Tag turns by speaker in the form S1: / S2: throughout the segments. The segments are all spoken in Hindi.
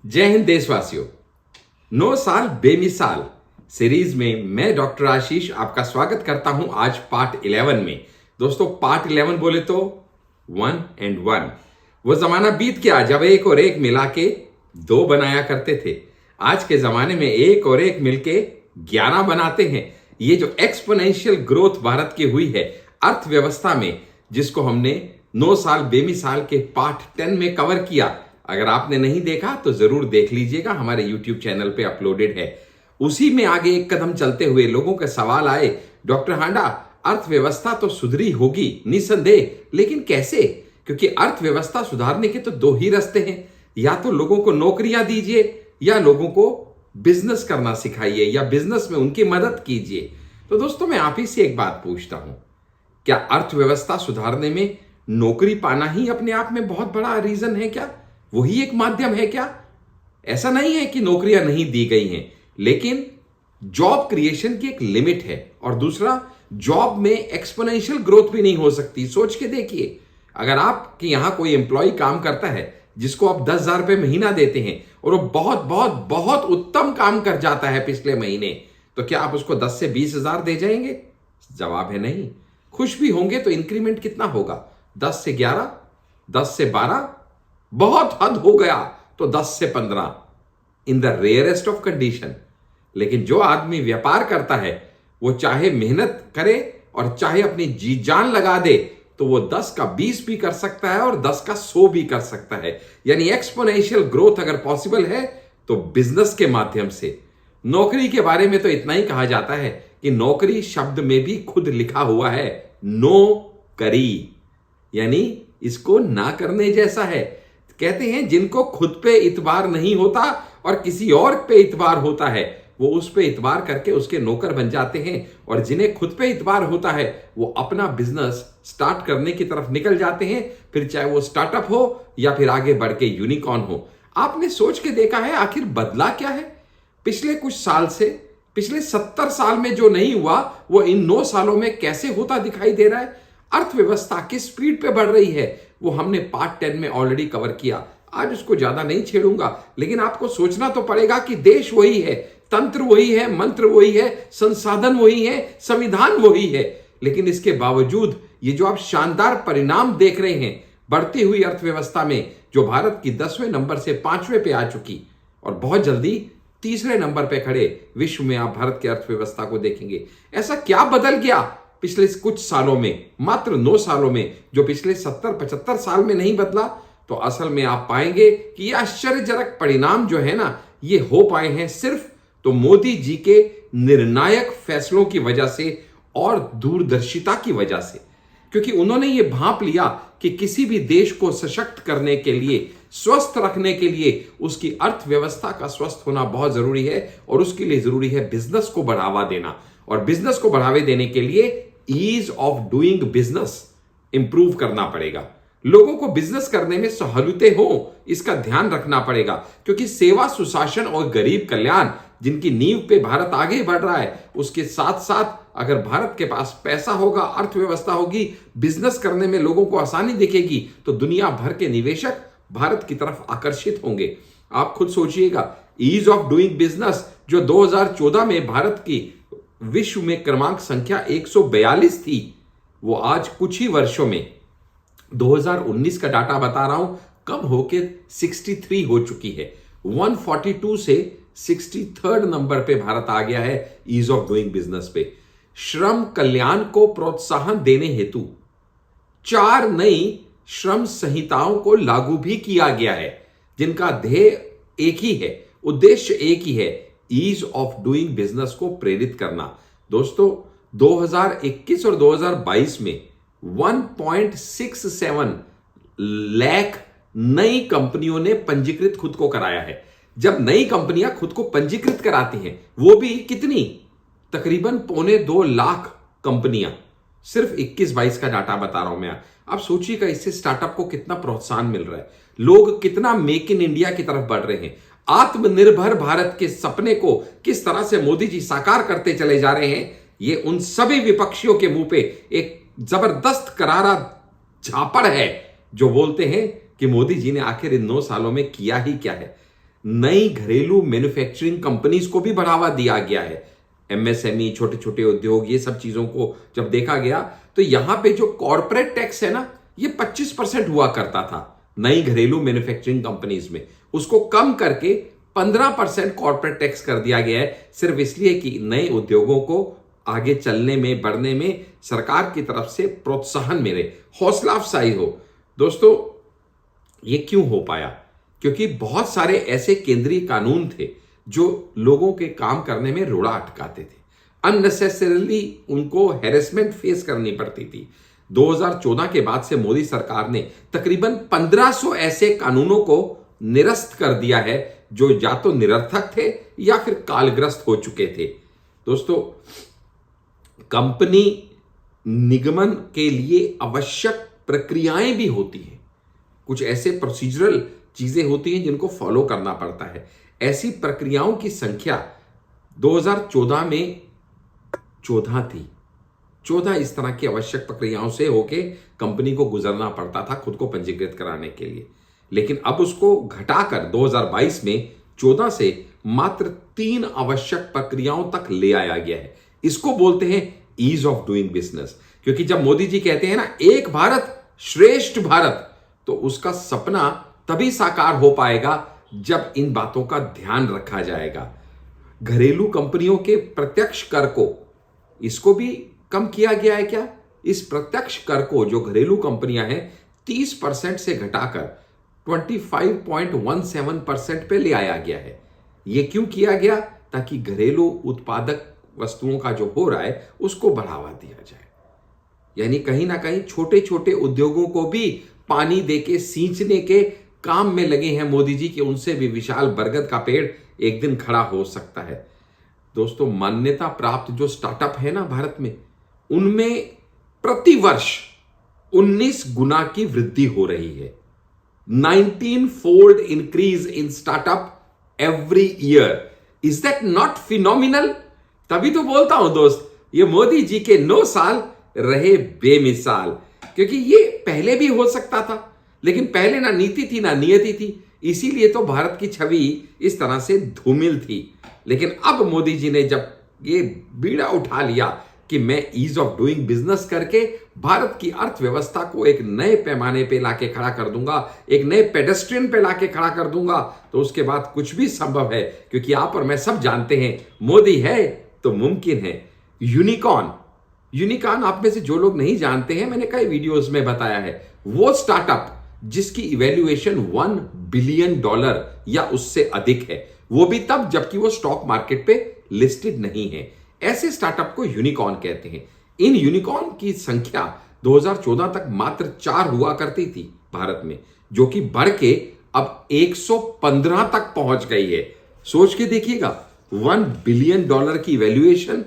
S1: जय हिंद देशवासियों। 9 साल बेमिसाल सीरीज में मैं डॉक्टर आशीष आपका स्वागत करता हूं आज पार्ट 11 में। दोस्तों पार्ट 11 बोले तो 1 and 1 वो जमाना बीत गया जब एक और एक मिला के 2 बनाया करते थे। आज के जमाने में एक और एक मिलके 11 बनाते हैं। ये जो एक्सपोनेंशियल ग्रोथ भारत की हुई है अर्थव्यवस्था में, जिसको हमने 9 साल बेमिसाल के पार्ट 10 में कवर किया, अगर आपने नहीं देखा तो जरूर देख लीजिएगा, हमारे YouTube चैनल पे अपलोडेड है। उसी में आगे एक कदम चलते हुए लोगों के सवाल आए, डॉक्टर हांडा अर्थव्यवस्था तो सुधरी होगी निसंदेह, लेकिन कैसे? क्योंकि अर्थव्यवस्था सुधारने के तो 2 ही रास्ते हैं, या तो लोगों को नौकरियां दीजिए या लोगों को बिजनेस करना सिखाइए या बिजनेस में उनकी मदद कीजिए। तो दोस्तों मैं आप ही से एक बात पूछता हूं, क्या अर्थव्यवस्था सुधारने में नौकरी पाना ही अपने आप में बहुत बड़ा रीजन है? क्या वही एक माध्यम है? क्या ऐसा नहीं है कि नौकरियां नहीं दी गई हैं, लेकिन जॉब क्रिएशन की एक लिमिट है। और दूसरा, जॉब में एक्सपोनेंशियल ग्रोथ भी नहीं हो सकती। सोच के देखिए, अगर आपके यहां कोई एम्प्लॉय काम करता है जिसको आप 10,000 रुपए महीना देते हैं और वो बहुत बहुत बहुत उत्तम काम कर जाता है पिछले महीने, तो क्या आप उसको 10 से 20,000 दे जाएंगे? जवाब है नहीं। खुश भी होंगे तो इंक्रीमेंट कितना होगा? 10 से 11, 10 से 12, बहुत हद हो गया तो 10 से 15 in the rarest of condition. लेकिन जो आदमी व्यापार करता है वो चाहे मेहनत करे और चाहे अपनी जी जान लगा दे तो वो 10 का 20 भी कर सकता है और 10 का 100 भी कर सकता है। यानी एक्सपोनेंशियल ग्रोथ अगर पॉसिबल है तो बिजनेस के माध्यम से। नौकरी के बारे में तो इतना ही कहा जाता है कि नौकरी शब्द में भी खुद लिखा हुआ है नो करी, यानी इसको ना करने जैसा है। कहते हैं जिनको खुद पे इतबार नहीं होता और किसी और पे इतबार होता है, वो उस पे इतबार करके उसके नौकर बन जाते हैं, और जिन्हें खुद पे इतबार होता है वो अपना बिजनेस स्टार्ट करने की तरफ निकल जाते हैं, फिर चाहे वो स्टार्टअप हो या फिर आगे बढ़ के यूनिकॉर्न हो। आपने सोच के देखा है आखिर बदला क्या है पिछले कुछ साल से? पिछले 70 साल में जो नहीं हुआ वो इन 9 सालों में कैसे होता दिखाई दे रहा है? अर्थव्यवस्था किस स्पीड पे बढ़ रही है वो हमने पार्ट 10 में ऑलरेडी कवर किया। आज उसको ज्यादा नहीं छेड़ूंगा, लेकिन आपको सोचना तो पड़ेगा कि देश वही है, तंत्र वही है, मंत्र वही है, संसाधन वही है, संविधान वही है, लेकिन इसके बावजूद ये जो आप शानदार परिणाम देख रहे हैं बढ़ती हुई अर्थव्यवस्था में, जो भारत की 10वें नंबर से 5वें पे आ चुकी और बहुत जल्दी 3रे नंबर पे खड़े विश्व में आप भारत की अर्थव्यवस्था को देखेंगे। ऐसा क्या बदल गया पिछले कुछ सालों में, मात्र 9 सालों में, जो पिछले 70-75 साल में नहीं बदला? तो असल में आप पाएंगे कि ये आश्चर्यजनक परिणाम जो है ना, ये हो पाए हैं सिर्फ तो मोदी जी के निर्णायक फैसलों की वजह से और दूरदर्शिता की वजह से। क्योंकि उन्होंने ये भांप लिया कि किसी भी देश को सशक्त करने के लिए, स्वस्थ रखने के लिए उसकी अर्थव्यवस्था का स्वस्थ होना बहुत जरूरी है, और उसके लिए जरूरी है बिजनेस को बढ़ावा देना। और बिजनेस को बढ़ावे देने के लिए ease of doing business improve करना पड़ेगा। लोगों को बिजनेस करने में सहूलियतें हो, इसका ध्यान रखना पड़ेगा। क्योंकि सेवा, सुशासन और गरीब कल्याण जिनकी नींव पे भारत आगे बढ़ रहा है, उसके साथ साथ अगर भारत के पास पैसा होगा, अर्थव्यवस्था होगी, बिजनेस करने में लोगों को आसानी दिखेगी, तो दुनिया भर के निवेशक भारत की तरफ आकर्षित होंगे। आप खुद सोचिएगा, ईज ऑफ डूइंग बिजनेस जो 2014 में भारत की विश्व में क्रमांक संख्या 142 थी, वो आज कुछ ही वर्षों में, 2019 का डाटा बता रहा हूं, कम होके 63 हो चुकी है। 142 से 63rd नंबर पे भारत आ गया है ईज ऑफ डूइंग बिजनेस पे। श्रम कल्याण को प्रोत्साहन देने हेतु 4 नई श्रम संहिताओं को लागू भी किया गया है, जिनका ध्येय एक ही है, उद्देश्य एक ही है, ईज ऑफ डूइंग बिजनेस को प्रेरित करना। दोस्तों 2021 और 2022 में 1.67 लाख नई कंपनियों ने पंजीकृत खुद को कराया है। जब नई कंपनियां खुद को पंजीकृत कराती हैं, वो भी कितनी, तकरीबन 1.25 लाख कंपनियां। सिर्फ 21-22 का डाटा बता रहा हूं मैं। आप सोचिएगा इससे स्टार्टअप को कितना प्रोत्साहन मिल रहा है, लोग कितना मेक इन इंडिया की तरफ बढ़ रहे हैं, आत्मनिर्भर भारत के सपने को किस तरह से मोदी जी साकार करते चले जा रहे हैं। ये उन सभी विपक्षियों के मुंह पे एक जबरदस्त करारा झापड़ है, जो बोलते हैं कि मोदी जी ने आखिर इन 9 सालों में किया ही क्या है। नई घरेलू मैन्युफैक्चरिंग कंपनीज को भी बढ़ावा दिया गया है। एमएसएमई, छोटे छोटे उद्योग, ये सब चीजों को जब देखा गया तो यहां पे जो कॉर्पोरेट टैक्स है ना, ये 25% हुआ करता था नई घरेलू मैन्युफैक्चरिंग कंपनीज में, उसको कम करके 15% कॉर्पोरेट टैक्स कर दिया गया है, सिर्फ इसलिए कि नए उद्योगों को आगे चलने में, बढ़ने में सरकार की तरफ से प्रोत्साहन मिले, हौसला अफजाई हो। दोस्तों, ये क्यों हो पाया? क्योंकि बहुत सारे ऐसे केंद्रीय कानून थे जो लोगों के काम करने में रोड़ा अटकाते थे, अननेसेसरीली उनको हैरेसमेंट फेस करनी पड़ती थी। 2014 के बाद से मोदी सरकार ने तकरीबन 1500 ऐसे कानूनों को निरस्त कर दिया है जो या तो निरर्थक थे या फिर कालग्रस्त हो चुके थे। दोस्तों, कंपनी निगमन के लिए आवश्यक प्रक्रियाएं भी होती हैं, कुछ ऐसे प्रोसीजरल चीजें होती हैं जिनको फॉलो करना पड़ता है। ऐसी प्रक्रियाओं की संख्या 2014 में 14 थी। 14 इस तरह की आवश्यक प्रक्रियाओं से होके कंपनी को गुजरना पड़ता था खुद को पंजीकृत कराने के लिए, लेकिन अब उसको घटाकर 2022 में 14 से मात्र 3 आवश्यक प्रक्रियाओं तक ले आया गया है। इसको बोलते हैं ईज ऑफ डूइंग बिजनेस। क्योंकि जब मोदी जी कहते हैं ना, एक भारत श्रेष्ठ भारत, तो उसका सपना तभी साकार हो पाएगा जब इन बातों का ध्यान रखा जाएगा। घरेलू कंपनियों के प्रत्यक्ष कर को, इसको भी कम किया गया है क्या? इस प्रत्यक्ष कर को जो घरेलू कंपनियां हैं 30% से घटाकर 25.17% पे ले आया गया है। यह क्यों किया गया? ताकि घरेलू उत्पादक वस्तुओं का जो हो रहा है उसको बढ़ावा दिया जाए। यानी कहीं ना कहीं छोटे छोटे उद्योगों को भी पानी देके सींचने के काम में लगे हैं मोदी जी, कि उनसे भी विशाल बरगद का पेड़ एक दिन खड़ा हो सकता है। दोस्तों, मान्यता प्राप्त जो स्टार्टअप है ना भारत में, उनमें प्रति वर्ष 19 गुना की वृद्धि हो रही है। 19-fold increase in startup every year. Is that not phenomenal? तभी तो बोलता हूं दोस्त, ये मोदी जी के 9 साल रहे बेमिसाल। क्योंकि ये पहले भी हो सकता था, लेकिन पहले ना नीति थी ना नियति थी, इसीलिए तो भारत की छवि इस तरह से धूमिल थी। लेकिन अब मोदी जी ने जब ये बीड़ा उठा लिया कि मैं ईज ऑफ डूइंग बिजनेस करके भारत की अर्थव्यवस्था को एक नए पैमाने पे लाके खड़ा कर दूंगा, एक नए पेडेस्ट्रियन पे लाके खड़ा कर दूंगा, तो उसके बाद कुछ भी संभव है। क्योंकि आप और मैं सब जानते हैं, मोदी है तो मुमकिन है। यूनिकॉर्न, यूनिकॉर्न आप में से जो लोग नहीं जानते हैं, मैंने कई वीडियोस में बताया है, वो स्टार्टअप जिसकी इवैल्यूएशन $1 बिलियन या उससे अधिक है, वो भी तब जबकि वो स्टॉक मार्केट पे लिस्टेड नहीं है। ऐसे स्टार्टअप को यूनिकॉर्न कहते हैं। इन यूनिकॉर्न की संख्या 2014 तक मात्र 4 हुआ करती थी भारत में, जो कि बढ़ के अब 115 तक पहुंच गई है। सोच के देखिएगा, $1 बिलियन की वैल्यूएशन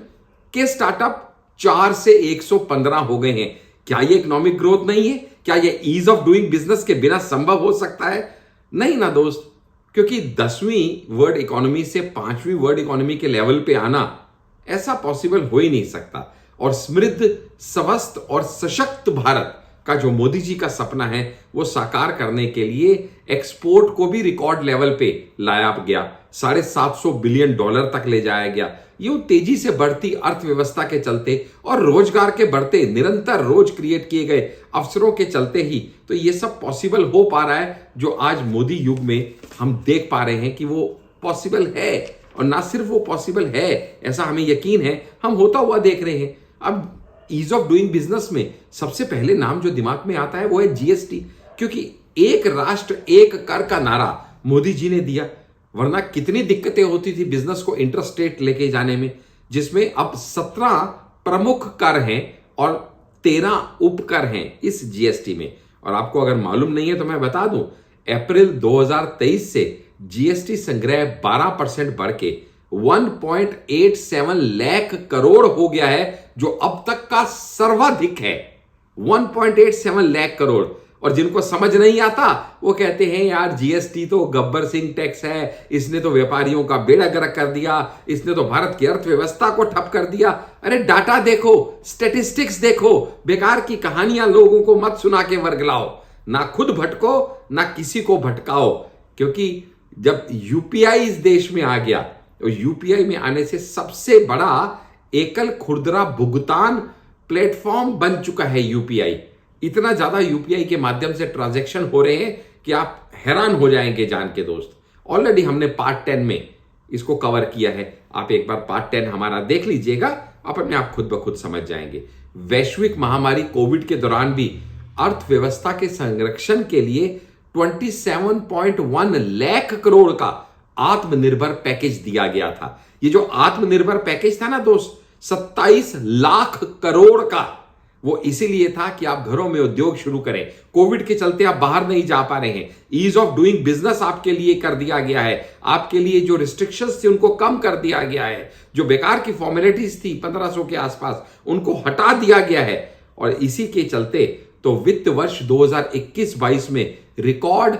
S1: के स्टार्टअप 4 से 115 हो गए हैं। क्या ये इकोनॉमिक ग्रोथ नहीं है? क्या ये ईज ऑफ डूइंग बिजनेस के बिना संभव हो सकता है? नहीं ना दोस्त, क्योंकि 10वीं वर्ल्ड इकोनॉमी से 5वीं वर्ल्ड इकोनॉमी के लेवल पे आना ऐसा पॉसिबल हो ही नहीं सकता। और समृद्ध, स्वस्थ और सशक्त भारत का जो मोदी जी का सपना है, वो साकार करने के लिए एक्सपोर्ट को भी रिकॉर्ड लेवल पे लाया गया, $750 बिलियन तक ले जाया गया। ये तेजी से बढ़ती अर्थव्यवस्था के चलते और रोजगार के बढ़ते, निरंतर रोज क्रिएट किए गए अवसरों के चलते ही तो ये सब पॉसिबल हो पा रहा है, जो आज मोदी युग में हम देख पा रहे हैं कि वो पॉसिबल है। और ना सिर्फ वो पॉसिबल है, ऐसा हमें यकीन है, हम होता हुआ देख रहे हैं। अब ईज ऑफ डूइंग बिजनेस में सबसे पहले नाम जो दिमाग में आता है वो है जीएसटी, क्योंकि एक राष्ट्र एक कर का नारा मोदी जी ने दिया, वरना कितनी दिक्कतें होती थी बिजनेस को इंटरस्टेट लेके जाने में, जिसमें अब 17 प्रमुख कर हैं और 13 उपकर हैं इस जीएसटी में। और आपको अगर मालूम नहीं है तो मैं बता दूं, अप्रैल 2023 से जीएसटी संग्रह 12% बढ़ के 1.87 लाख करोड़ हो गया है, जो अब तक का सर्वाधिक है। 1.87 लाख करोड़। और जिनको समझ नहीं आता वो कहते हैं यार जीएसटी तो गब्बर सिंह टैक्स है, इसने तो व्यापारियों का बेड़ा गर्क कर दिया, इसने तो भारत की अर्थव्यवस्था को ठप कर दिया। अरे डाटा देखो, स्टैटिस्टिक्स देखो, बेकार की कहानियां लोगों को मत सुना के वर्गलाओ, ना खुद भटको ना किसी को भटकाओ। क्योंकि जब यूपीआई इस देश में आ गया, तो यूपीआई में आने से सबसे बड़ा एकल खुदरा भुगतान प्लेटफॉर्म बन चुका है यूपीआई। इतना ज्यादा यूपीआई के माध्यम से ट्रांजैक्शन हो रहे हैं कि आप हैरान हो जाएंगे जान के दोस्त। ऑलरेडी हमने पार्ट 10 में इसको कवर किया है, आप एक बार पार्ट 10 हमारा देख लीजिएगा, आप अपने आप खुद ब खुद समझ जाएंगे। वैश्विक महामारी कोविड के दौरान भी अर्थव्यवस्था के संरक्षण के लिए 27.1 लाख करोड़ का आत्मनिर्भर पैकेज दिया गया था। ये जो आत्मनिर्भर पैकेज था ना दोस्त, 27 लाख करोड़ का, वो इसीलिए था कि आप घरों में उद्योग शुरू करें। कोविड के चलते आप बाहर नहीं जा पा रहे हैं, ईज ऑफ डूइंग बिजनेस आपके लिए कर दिया गया है। आपके लिए जो रिस्ट्रिक्शंस थे उनको कम कर दिया गया है। जो बेकार की फॉर्मेलिटीज थी 1500 के आसपास, उनको हटा दिया गया है। और इसी के चलते तो वित्त वर्ष 2021-22 में रिकॉर्ड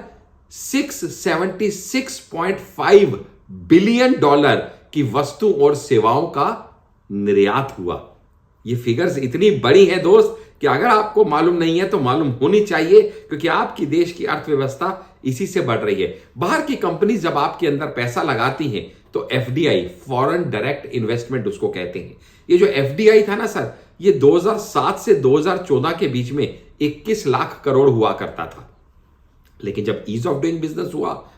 S1: $676.5 बिलियन की वस्तु और सेवाओं का निर्यात हुआ। ये फिगर्स इतनी बड़ी है दोस्त कि अगर आपको मालूम नहीं है तो मालूम होनी चाहिए, क्योंकि आपकी देश की अर्थव्यवस्था इसी से बढ़ रही है। बाहर की कंपनी जब आपके अंदर पैसा लगाती हैं तो एफडीआई, फॉरेन डायरेक्ट इन्वेस्टमेंट उसको कहते हैं। ये जो एफडीआई था ना सर, ये 2007 से 2014 के बीच में 21 लाख करोड़ हुआ करता था। लेकिन जब ईज ऑफ डूइंग बिजनेस हुआ,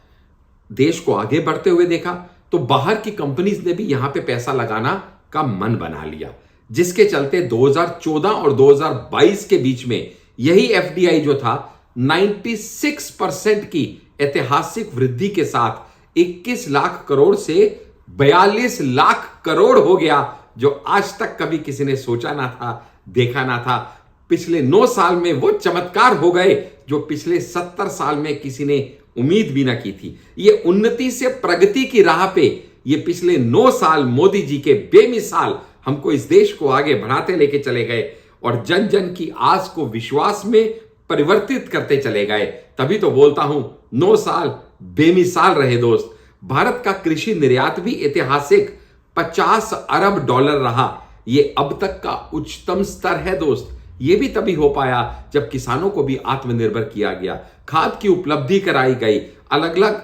S1: देश को आगे बढ़ते हुए देखा, तो बाहर की कंपनीज ने भी यहां पे पैसा लगाना का मन बना लिया, जिसके चलते 2014 और 2022 के बीच में यही एफडीआई जो था 96% की ऐतिहासिक वृद्धि के साथ 21 लाख करोड़ से 42 लाख करोड़ हो गया, जो आज तक कभी किसी ने सोचा ना था, देखा ना था। पिछले 9 साल में वो चमत्कार हो गए जो पिछले 70 साल में किसी ने उम्मीद भी ना की थी। ये उन्नति से प्रगति की राह पे ये पिछले 9 साल मोदी जी के बेमिसाल हमको इस देश को आगे बढ़ाते लेके चले गए और जन जन की आस को विश्वास में परिवर्तित करते चले गए। तभी तो बोलता हूं 9 साल बेमिसाल रहे दोस्त। भारत का कृषि निर्यात भी ऐतिहासिक $50 अरब रहा। ये अब तक का उच्चतम स्तर है दोस्त। ये भी तभी हो पाया जब किसानों को भी आत्मनिर्भर किया गया, खाद की उपलब्धि कराई गई, अलग अलग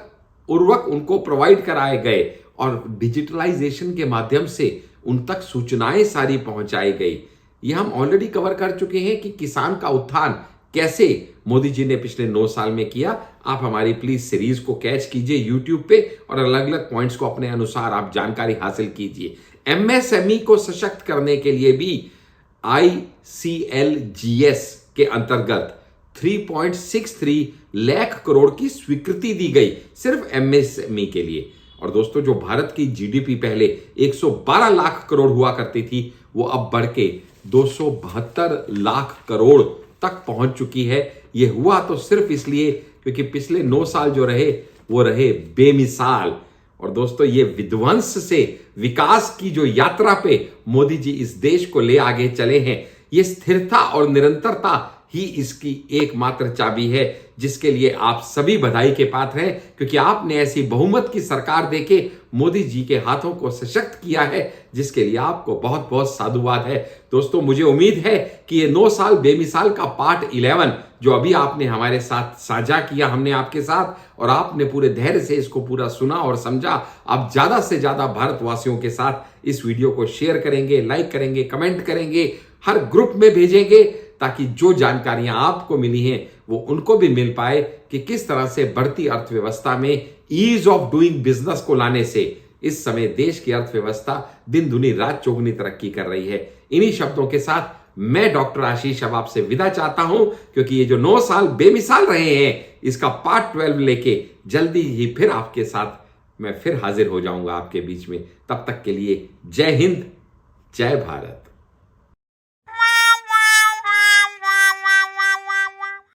S1: उर्वरक उनको प्रोवाइड कराए गए और डिजिटलाइजेशन के माध्यम से उन तक सूचनाएं सारी पहुंचाई गई। ये हम ऑलरेडी कवर कर चुके हैं कि किसान का उत्थान कैसे मोदी जी ने पिछले 9 साल में किया। आप हमारी प्लीज सीरीज को कैच कीजिए यूट्यूब पे और अलग अलग पॉइंट्स को अपने अनुसार आप जानकारी हासिल कीजिए। एमएसएमई को सशक्त करने के लिए भी ICLGS के अंतर्गत 3.63 लाख करोड़ की स्वीकृति दी गई सिर्फ एमएसएमई के लिए। और दोस्तों, जो भारत की जीडीपी पहले 112 लाख करोड़ हुआ करती थी, वो अब बढ़ के 272 लाख करोड़ तक पहुंच चुकी है। ये हुआ तो सिर्फ इसलिए क्योंकि पिछले 9 साल जो रहे वो रहे बेमिसाल। और दोस्तों, ये विध्वंस से विकास की जो यात्रा पे मोदी जी इस देश को ले आगे चले हैं, ये स्थिरता और निरंतरता ही इसकी एकमात्र चाबी है, जिसके लिए आप सभी बधाई के पात्र हैं, क्योंकि आपने ऐसी बहुमत की सरकार देके मोदी जी के हाथों को सशक्त किया है, जिसके लिए आपको बहुत बहुत साधुवाद है। दोस्तों, मुझे उम्मीद है कि ये 9 साल बेमिसाल का पार्ट 11 जो अभी आपने हमारे साथ साझा किया, हमने आपके साथ, और आपने पूरे धैर्य से इसको पूरा सुना और समझा। आप ज्यादा से ज्यादा भारतवासियों के साथ इस वीडियो को शेयर करेंगे, लाइक करेंगे, कमेंट करेंगे, हर ग्रुप में भेजेंगे, ताकि जो जानकारियां आपको मिली हैं वो उनको भी मिल पाए कि किस तरह से बढ़ती अर्थव्यवस्था में ईज ऑफ डूइंग बिजनेस को लाने से इस समय देश की अर्थव्यवस्था दिन दुनी रात चौगुनी तरक्की कर रही है। इन्हीं शब्दों के साथ मैं डॉक्टर आशीष अब आपसे विदा चाहता हूं, क्योंकि ये जो 9 साल बेमिसाल रहे हैं, इसका पार्ट 12 लेके जल्दी ही फिर आपके साथ मैं फिर हाजिर हो जाऊंगा आपके बीच में। तब तक के लिए जय हिंद, जय भारत।